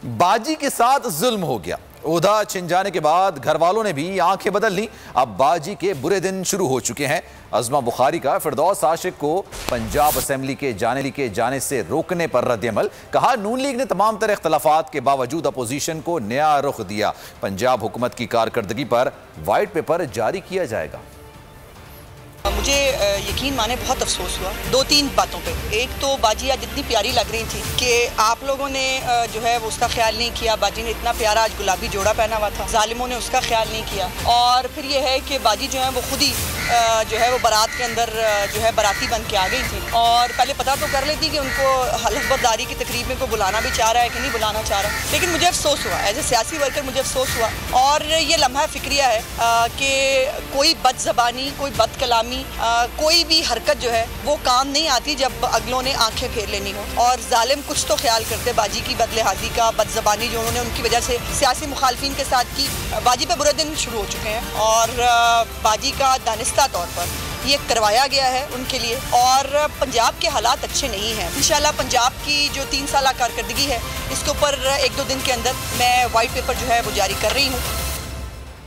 बाजी के साथ जुल्म हो गया। ओहदा छिन जाने के बाद घर वालों ने भी आंखें बदल ली। अब बाजी के बुरे दिन शुरू हो चुके हैं। अज़मा बुखारी का फिरदौस आशिक को पंजाब असेंबली के जाने से रोकने पर रद्द-ए-अमल। कहा, नून लीग ने तमाम तरह इख्तलाफात के बावजूद अपोजिशन को नया रुख दिया। पंजाब हुकूमत की कारकर्दगी पर वाइट पेपर जारी किया जाएगा। मुझे यकीन माने बहुत अफसोस हुआ 2-3 बातों पे। एक तो बाजी आज इतनी प्यारी लग रही थी कि आप लोगों ने जो है वो उसका ख्याल नहीं किया। बाजी ने इतना प्यारा आज गुलाबी जोड़ा पहना हुआ था, जालिमों ने उसका ख्याल नहीं किया। और फिर ये है कि बाजी जो है वो खुद ही जो है वो बारात के अंदर जो है बाराती बन के आ गई थी। और पहले पता तो कर लेती कि उनको हलफबरदारी की तकरीब में को बुलाना भी चाह रहा है कि नहीं बुलाना चाह रहा, लेकिन मुझे अफसोस हुआ एज ए सियासी वर्कर, मुझे अफसोस हुआ। और ये लम्हा फिक्रिया है कि कोई बदज़बानी, कोई बदकलामी, कोई भी हरकत जो है वो काम नहीं आती जब अगलों ने आंखें फेर लेनी हो। और जालिम कुछ तो ख्याल करते बाजी की बदलिहाजी का, बदज़बानी जो उन्होंने उनकी वजह से सियासी मुखालफिन के साथ की। बाजी पे बुरे दिन शुरू हो चुके हैं और बाजी का दानिस्ता तौर पर ये करवाया गया है उनके लिए। और पंजाब के हालात अच्छे नहीं हैं। इंशाल्लाह पंजाब की जो 3 साल कारकर्दगी है इसके ऊपर 1-2 दिन के अंदर मैं वाइट पेपर जो है वो जारी कर रही हूँ।